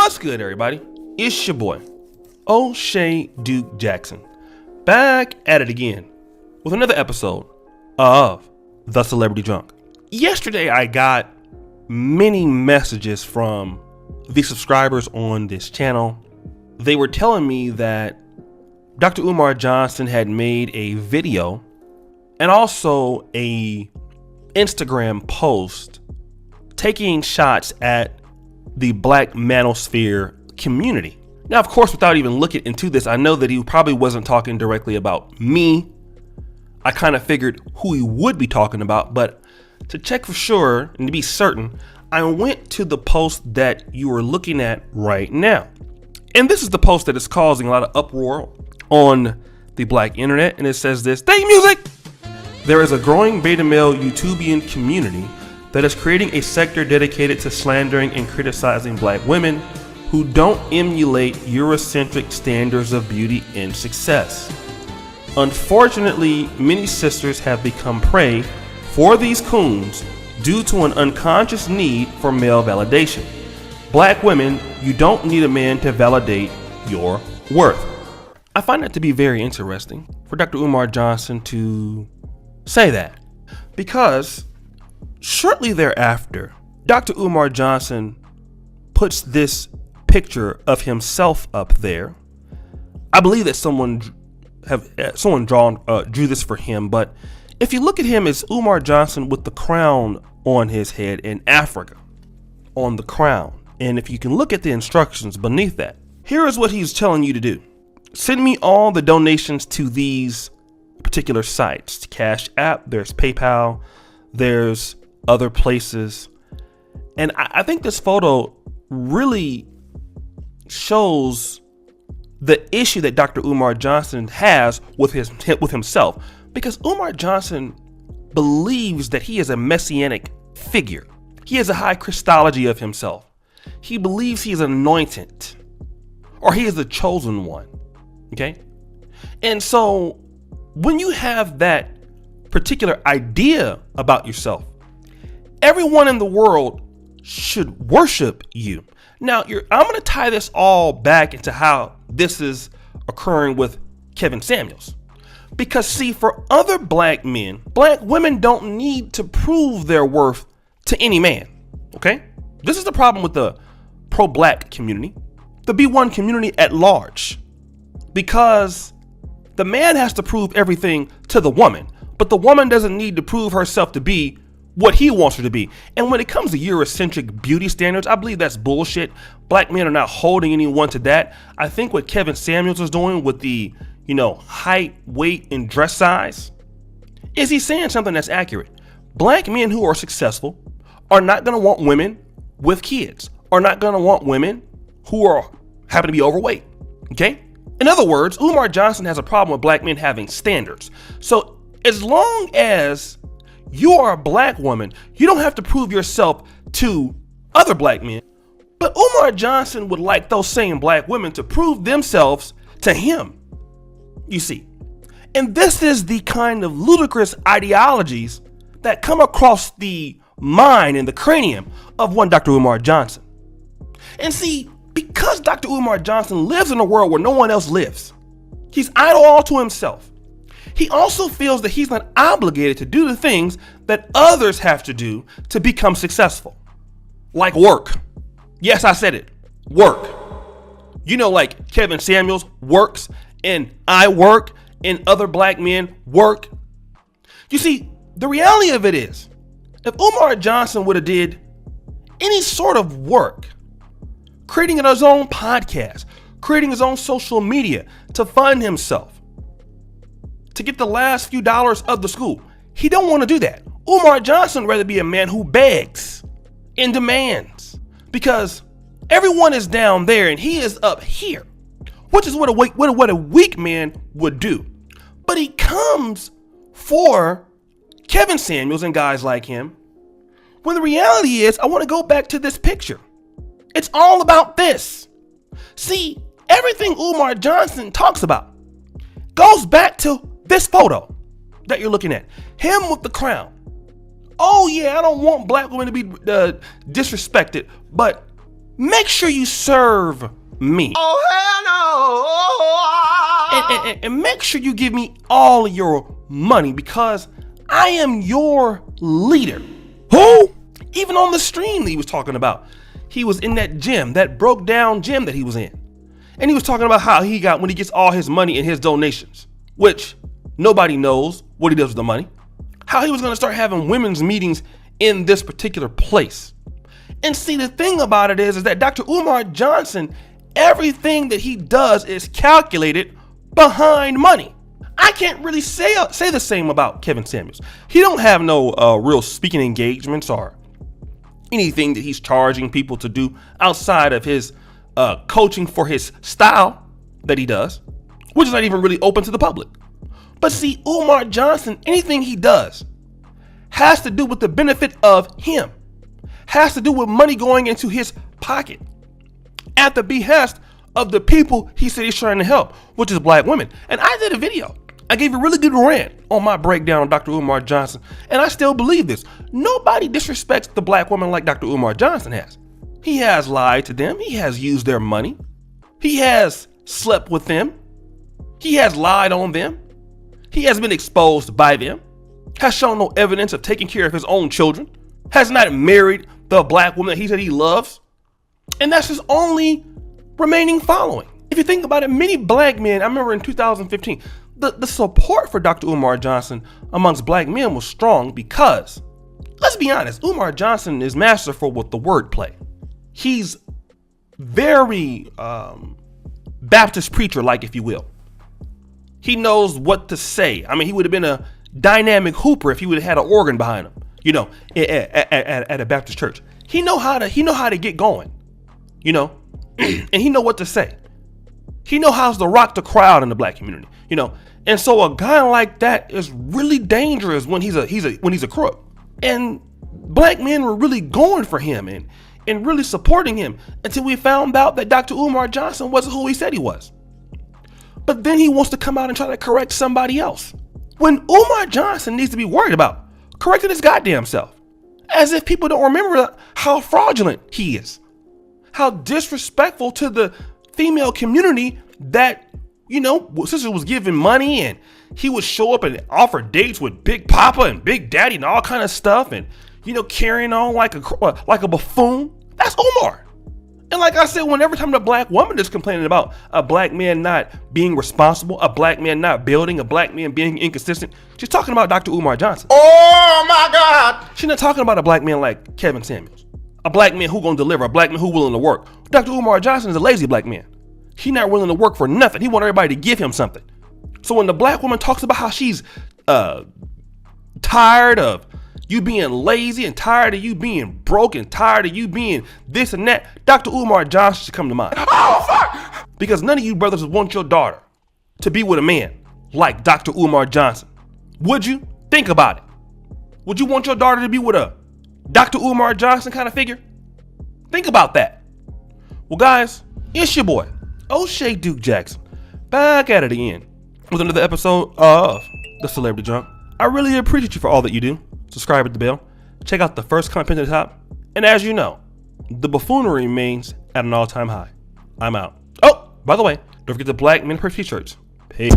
What's good, everybody? It's your boy, O'Shea Duke Jackson, back at it again with another episode of The Celebrity Drunk. Yesterday, I got many messages from the subscribers on this channel. They were telling me that Dr. Umar Johnson had made a video and also a Instagram post taking shots at the Black Manosphere community. Now, of course, without even looking into this, I know that he probably wasn't talking directly about me. I kind of figured who he would be talking about, but to check for sure and to be certain, I went to the post that you are looking at right now. And this is the post that is causing a lot of uproar on the black internet, and it says this: "Thank music! There is a growing beta male YouTubian community that is creating a sector dedicated to slandering and criticizing black women who don't emulate Eurocentric standards of beauty and success. Unfortunately, many sisters have become prey for these coons due to an unconscious need for male validation. Black women, you don't need a man to validate your worth." I find that to be very interesting for Dr. Umar Johnson to say that, because shortly thereafter, Dr. Umar Johnson puts this picture of himself up there. I believe that someone drew this for him, but if you look at him, it's Umar Johnson with the crown on his head in Africa on the crown. And if you can look at the instructions beneath that, here is what he's telling you to do. Send me all the donations to these particular sites. Cash App, there's PayPal, there's other places. And I think this photo really shows the issue that Dr. Umar Johnson has with himself, because Umar Johnson believes that he is a messianic figure. He has a high Christology of himself. He believes he is anointed, or he is the chosen one. Okay? And so when you have that particular idea about yourself, everyone in the world should worship you. Now, I'm going to tie this all back into how this is occurring with Kevin Samuels. Because see, for other black men, black women don't need to prove their worth to any man. Okay? This is the problem with the pro-black community, the B1 community at large. Because the man has to prove everything to the woman, but the woman doesn't need to prove herself to be what he wants her to be. And when it comes to Eurocentric beauty standards, I believe that's bullshit. Black men are not holding anyone to that. I think what Kevin Samuels is doing with the, height, weight, and dress size, is he's saying something that's accurate. Black men who are successful are not going to want women with kids, are not going to want women who happen to be overweight. Okay? In other words, Umar Johnson has a problem with black men having standards. So as long as you are a black woman, you don't have to prove yourself to other black men. But Umar Johnson would like those same black women to prove themselves to him, you see. And this is the kind of ludicrous ideologies that come across the mind and the cranium of one Dr. Umar Johnson. And see, because Dr. Umar Johnson lives in a world where no one else lives, he's idle all to himself. He also feels that he's not obligated to do the things that others have to do to become successful. Like work. Yes, I said it. Work. Like Kevin Samuels works, and I work, and other black men work. You see, the reality of it is, if Umar Johnson would have did any sort of work, creating his own podcast, creating his own social media to fund himself, to get the last few dollars of the school, he don't want to do that. Umar Johnson would rather be a man who begs and demands, because everyone is down there and he is up here, which is what a weak man would do. But he comes for Kevin Samuels and guys like him, when the reality is, I want to go back to this picture. It's all about this. See, everything Umar Johnson talks about goes back to this photo that you're looking at. Him with the crown. Oh yeah, I don't want black women to be disrespected, but make sure you serve me. Oh, hell no! And make sure you give me all of your money because I am your leader. Who? Even on the stream that he was talking about. He was in that gym, that broke down gym that he was in. And he was talking about how he got when he gets all his money and his donations, which nobody knows what he does with the money. How he was going to start having women's meetings in this particular place. And see, the thing about it is that Dr. Umar Johnson, everything that he does is calculated behind money. I can't really say the same about Kevin Samuels. He don't have no real speaking engagements or anything that he's charging people to do outside of his coaching for his style that he does, which is not even really open to the public. But see, Umar Johnson, anything he does has to do with the benefit of him, has to do with money going into his pocket at the behest of the people he said he's trying to help, which is black women. And I did a video. I gave a really good rant on my breakdown of Dr. Umar Johnson, and I still believe this. Nobody disrespects the black woman like Dr. Umar Johnson has. He has lied to them. He has used their money. He has slept with them. He has lied on them. He has been exposed by them. Has shown no evidence of taking care of his own children. Has not married the black woman that he said he loves. And that's his only remaining following. If you think about it, many black men, I remember in 2015, the support for Dr. Umar Johnson amongst black men was strong because, let's be honest, Umar Johnson is masterful with the wordplay. He's very Baptist preacher-like, if you will. He knows what to say. I mean, he would have been a dynamic hooper if he would have had an organ behind him, you know, at a Baptist church. He know how to get going, you know, and he know what to say. He know how to rock the crowd in the black community, you know. And so a guy like that is really dangerous when he's a crook. And black men were really going for him and really supporting him until we found out that Dr. Umar Johnson wasn't who he said he was. But then he wants to come out and try to correct somebody else, when Umar Johnson needs to be worried about correcting his goddamn self. As if people don't remember how fraudulent he is, how disrespectful to the female community that, you know, sister was giving money and he would show up and offer dates with Big Papa and Big Daddy and all kind of stuff and, you know, carrying on like a buffoon. That's Umar. And like I said, every time the black woman is complaining about a black man not being responsible, a black man not building, a black man being inconsistent, she's talking about Dr. Umar Johnson. Oh my God! She's not talking about a black man like Kevin Samuels, a black man who gonna deliver, a black man who willing to work. Dr. Umar Johnson is a lazy black man. He not willing to work for nothing. He want everybody to give him something. So when the black woman talks about how she's tired of you being lazy and tired of you being broke and tired of you being this and that, Dr. Umar Johnson should come to mind. Oh, fuck! Because none of you brothers want your daughter to be with a man like Dr. Umar Johnson. Would you? Think about it. Would you want your daughter to be with a Dr. Umar Johnson kind of figure? Think about that. Well, guys, it's your boy, O'Shea Duke Jackson, back at it again with another episode of The Celebrity Junk. I really appreciate you for all that you do. Subscribe at the bell. Check out the first comment at the top. And as you know, the buffoonery remains at an all-time high. I'm out. Oh, by the way, don't forget the Black Men Purse t-shirts. Peace.